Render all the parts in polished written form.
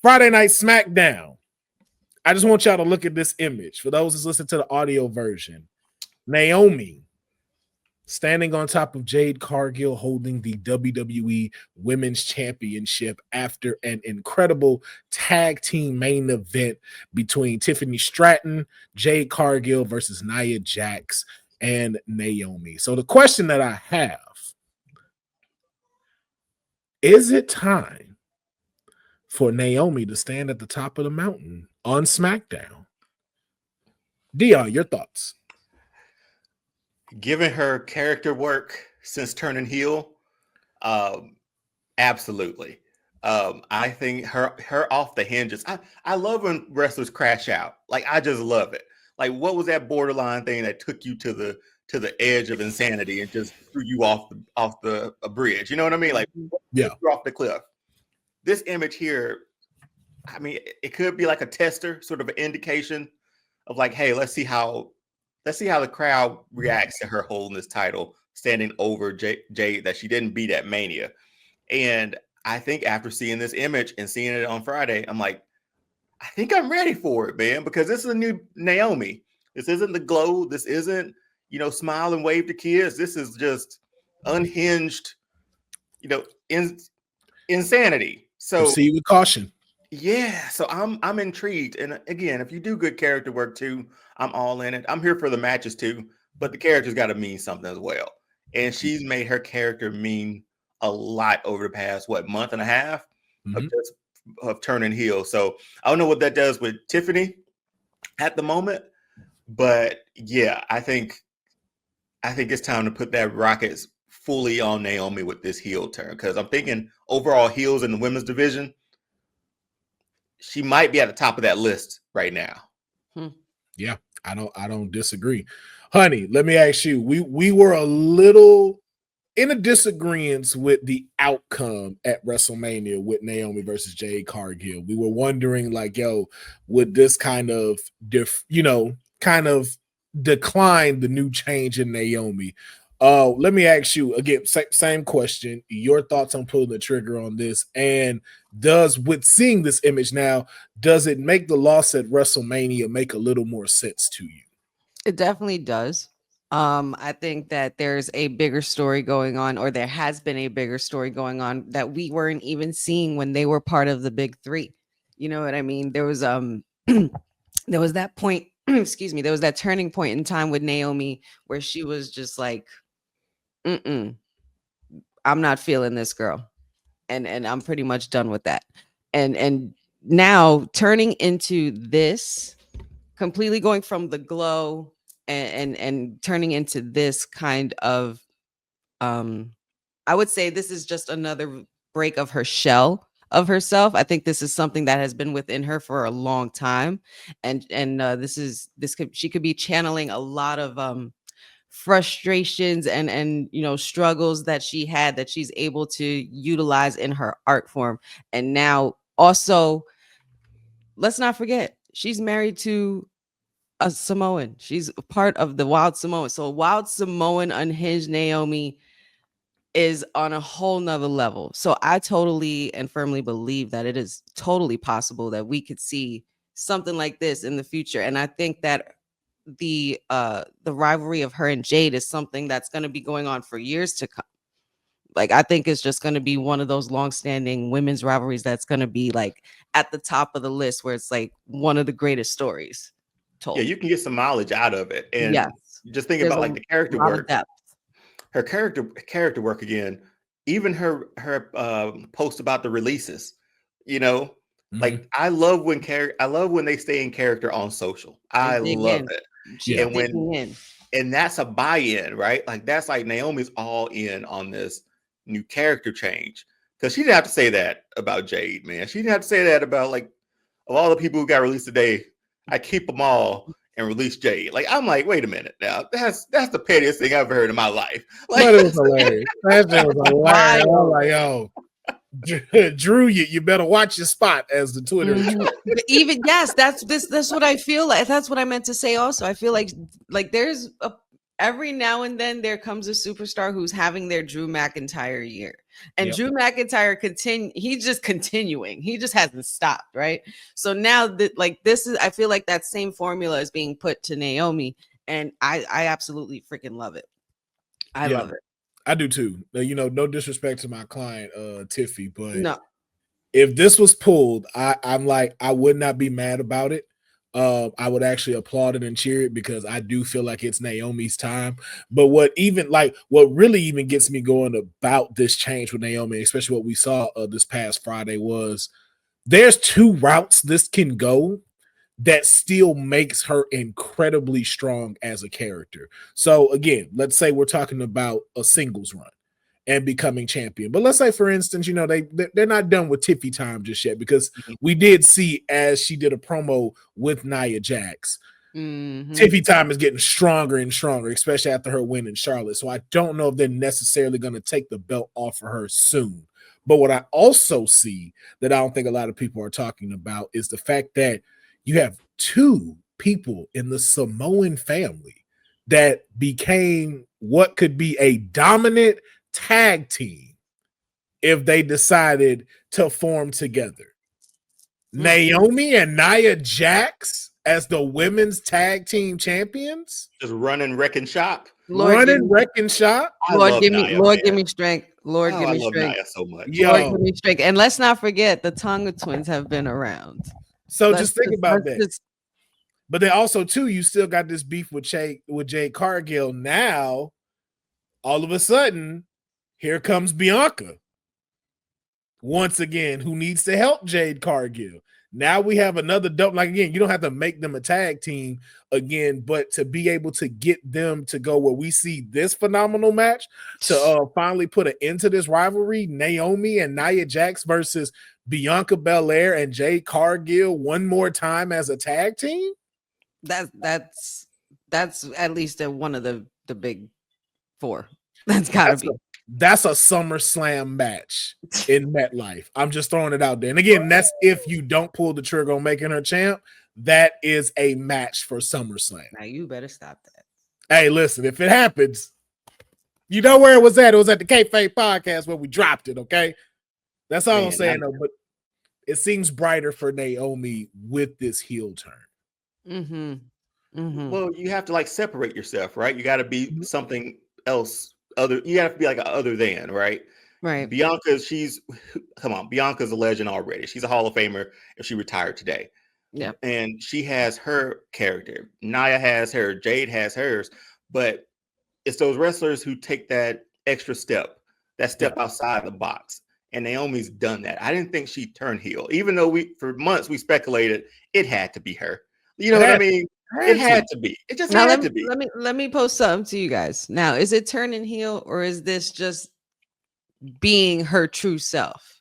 Friday Night SmackDown. I just want y'all to look at this image. For those who listen to the audio version, Naomi standing on top of Jade Cargill holding the WWE Women's Championship after an incredible tag team main event between Tiffany Stratton, Jade Cargill versus Nia Jax, and Naomi. So the question that I have, is it time for Naomi to stand at the top of the mountain on SmackDown? Deonne, your thoughts? Given her character work since turning heel, absolutely. I think her off the hinges. I love when wrestlers crash out. Like, I just love it. Like, what was that borderline thing that took you to the edge of insanity and just threw you off the bridge? You know what I mean? Like, yeah, off the cliff. This image here, I mean, it could be like a tester, sort of an indication of like, hey, let's see how the crowd reacts to her holding this title, standing over Jade that she didn't beat at Mania. And I think after seeing this image and seeing it on Friday, I'm like, I think I'm ready for it, man, because this is a new Naomi. This isn't the glow. This isn't, smile and wave to kids. This is just unhinged, insanity. So proceed with caution. Yeah, so I'm intrigued. And again, if you do good character work too, I'm all in it. I'm here for the matches too, but the character's got to mean something as well. And she's made her character mean a lot over the past, month and a half of turning heel. So I don't know what that does with Tiffany at the moment, but yeah, I think it's time to put that rockets fully on Naomi with this heel turn, because I'm thinking overall heels in the women's division, she might be at the top of that list right now. Yeah, I don't disagree. Honey, let me ask you, we were a little in a disagreement with the outcome at WrestleMania with Naomi versus Jade Cargill. We were wondering, like, would this kind of decline the new change in Naomi? Let me ask you again, same question. Your thoughts on pulling the trigger on this, and with seeing this image now, does it make the loss at WrestleMania make a little more sense to you? It definitely does. I think that there's a bigger story going on, or there has been a bigger story going on that we weren't even seeing when they were part of the big three. You know what I mean? There was there was that point, excuse me, there was that turning point in time with Naomi where she was just like, I'm not feeling this girl. And I'm pretty much done with that. And now turning into this, completely going from the glow and turning into this kind of I would say this is just another break of her shell of herself. I think this is something that has been within her for a long time, and she could be channeling a lot of frustrations and struggles that she had, that she's able to utilize in her art form. And now also, let's not forget, she's married to a Samoan. She's part of the Wild Samoan. So Wild Samoan unhinged Naomi is on a whole nother level. So I totally and firmly believe that it is totally possible that we could see something like this in the future. And I think that the rivalry of her and Jade is something that's going to be going on for years to come. Like, I think it's just going to be one of those long-standing women's rivalries that's going to be like at the top of the list, where it's like one of the greatest stories told. Yeah, you can get some mileage out of it. And yes, just think about like the character work. Her character work again, even her post about the releases, like I love when they stay in character on social. I love it. Yeah. And that's a buy-in, right? Like that's like Naomi's all in on this new character change, because she didn't have to say that about Jade, man. She didn't have to say that about, like, of all the people who got released today, I keep them all and release Jade. Like, I'm like, wait a minute now. That's the pettiest thing I've ever heard in my life. Like, that was hilarious. That was hilarious. I'm like, yo, Drew, you better watch your spot, as the Twitter. Even that's what I feel like. That's what I meant to say also. I feel like there's every now and then there comes a superstar who's having their Drew McIntyre year. And Yep. Drew McIntyre he's just continuing. He just hasn't stopped, right? So now that like this is I feel like that same formula is being put to Naomi, and I absolutely freaking love it. I love it. I do too. No disrespect to my client, Tiffy, but No. if this was pulled, I'm like, I would not be mad about it. I would actually applaud it and cheer it because I do feel like it's Naomi's time. But what really even gets me going about this change with Naomi, especially what we saw this past Friday, was there's two routes this can go that still makes her incredibly strong as a character. So again, let's say we're talking about a singles run and becoming champion. But let's say, for instance, they're not done with Tiffy time just yet, because we did see as she did a promo with Nia Jax, Tiffy time is getting stronger and stronger, especially after her win in Charlotte. So I don't know if they're necessarily going to take the belt off of her soon. But what I also see that I don't think a lot of people are talking about is the fact that you have two people in the Samoan family that became what could be a dominant tag team if they decided to form together. Naomi and Nia Jax as the women's tag team champions, just running wrecking shop. Lord, give me strength. Lord, give me strength. Nia so much. Lord, give me strength. And let's not forget the Tonga twins have been around. So just think about that. But then also too, you still got this beef with Jade Cargill. Now, all of a sudden, here comes Bianca once again, who needs to help Jade Cargill. Now we have another again, you don't have to make them a tag team again, but to be able to get them to go where we see this phenomenal match to finally put an end to this rivalry, Naomi and Nia Jax versus Bianca Belair and Jade Cargill one more time as a tag team. That's at least one of the big four. That's gotta be. That's a SummerSlam match in MetLife. I'm just throwing it out there. And again, that's if you don't pull the trigger on making her champ. That is a match for SummerSlam. Now you better stop that. Hey, listen, if it happens, you know where it was at. It was at the Kayfabe Podcast where we dropped it, okay? That's all I'm saying, though. But it seems brighter for Naomi with this heel turn. Well, you have to separate yourself, right? You got to be something else. You have to be like a other than, right? Right. Bianca's a legend already. She's a Hall of Famer if she retired today. Yeah. And she has her character. Nia has her, Jade has hers, but it's those wrestlers who take that extra step, outside the box. And Naomi's done that. I didn't think she'd turn heel, even though for months we speculated it had to be her. You know what I mean? It had to be. It just had to be. Let me post something to you guys. Now, is it turning heel or is this just being her true self?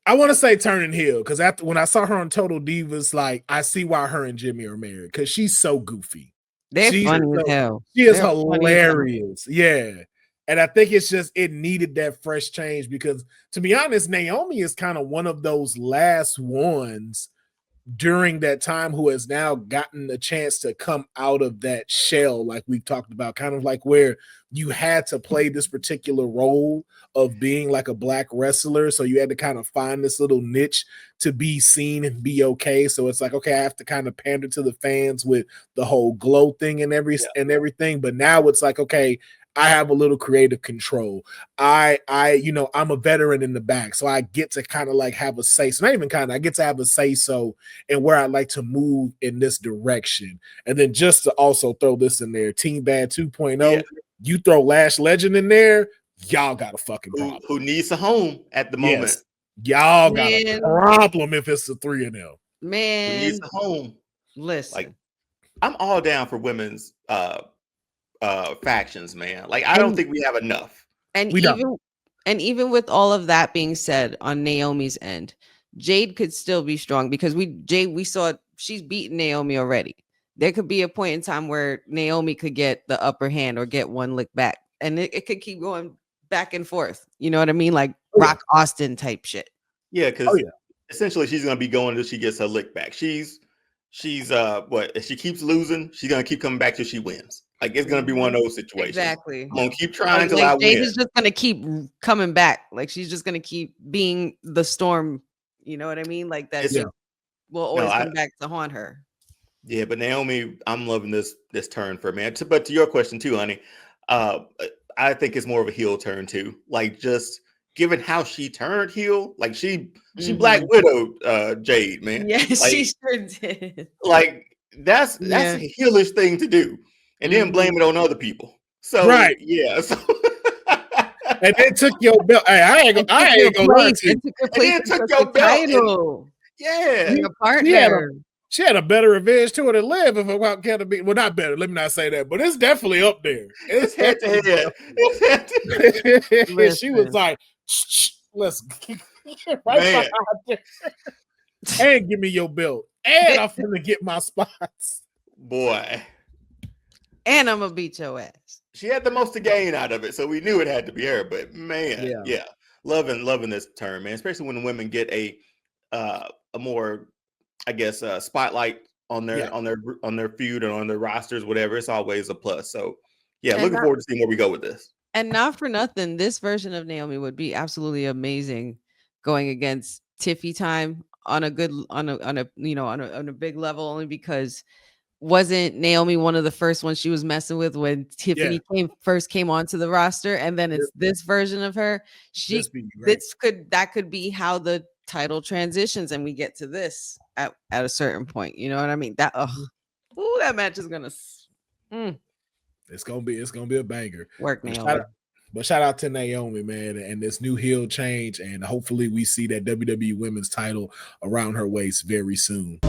I want to say turning heel because when I saw her on Total Divas, I see why her and Jimmy are married because she's so goofy. They're funny as hell. She is hilarious. Yeah. And I think it's just it needed that fresh change because, to be honest, Naomi is kind of one of those last ones during that time who has now gotten a chance to come out of that shell, like we've talked about, kind of like where you had to play this particular role of being like a black wrestler. So you had to kind of find this little niche to be seen and be okay. So it's like, okay, I have to kind of pander to the fans with the whole glow thing and everything. But now it's like, okay, I have a little creative control. I'm a veteran in the back, so I get to kind of have a say. So not even kind of, I get to have a say so in where I like to move in this direction. And then just to also throw this in there, Team Bad 2.0, you throw Lash Legend in there, y'all got a fucking problem. Who needs a home at the moment? Yes. Y'all got a problem if it's the three of them. Man, who needs a home? Listen, I'm all down for women's factions, man. I don't think we have enough. And even with all of that being said, on Naomi's end, Jade could still be strong because we saw she's beaten Naomi already. There could be a point in time where Naomi could get the upper hand or get one lick back, and it could keep going back and forth. You know what I mean? Like Rock Austin type shit. Yeah, because essentially she's gonna be going until she gets her lick back. She's she's what if she keeps losing, she's gonna keep coming back till she wins. Like it's gonna be one of those situations. Exactly. I'm gonna keep trying till like I Jade win. is just gonna keep coming back. Like she's just gonna keep being the storm. You know what I mean? Like that Yeah. will always come back to haunt her. Yeah, but Naomi, I'm loving this turn for her, man. But to your question too, honey, I think it's more of a heel turn too. Like just given how she turned heel, like she Black Widow Jade, man. Yeah, like, she sure did. Like that's a heelish thing to do, and then blame it on other people. So right, yeah. So and then took your belt. Hey, I ain't gonna lie to you. And then took your belt. Yeah, your partner. She had a better revenge tour than Liv if it can't be. Well, not better. Let me not say that, but it's definitely up there. It's head to head. She was like, let's right behind there. And give me your belt. And I'm finna get my spots. Boy. And I'm gonna beat your ass. She had the most to gain out of it, so we knew it had to be her. But man, yeah. Loving this turn, man. Especially when the women get a more, I guess, spotlight on their feud and on their rosters, whatever. It's always a plus. So yeah, looking forward to seeing where we go with this. And not for nothing, this version of Naomi would be absolutely amazing going against Tiffy time on a big level, only because wasn't Naomi one of the first ones she was messing with when Tiffany first came onto the roster, and then it's this version of her. That could be how the title transitions, and we get to this at a certain point. You know what I mean? That that match is gonna. It's gonna be a banger. Work, Naomi. But shout out to Naomi, man, and this new heel change, and hopefully we see that WWE Women's title around her waist very soon.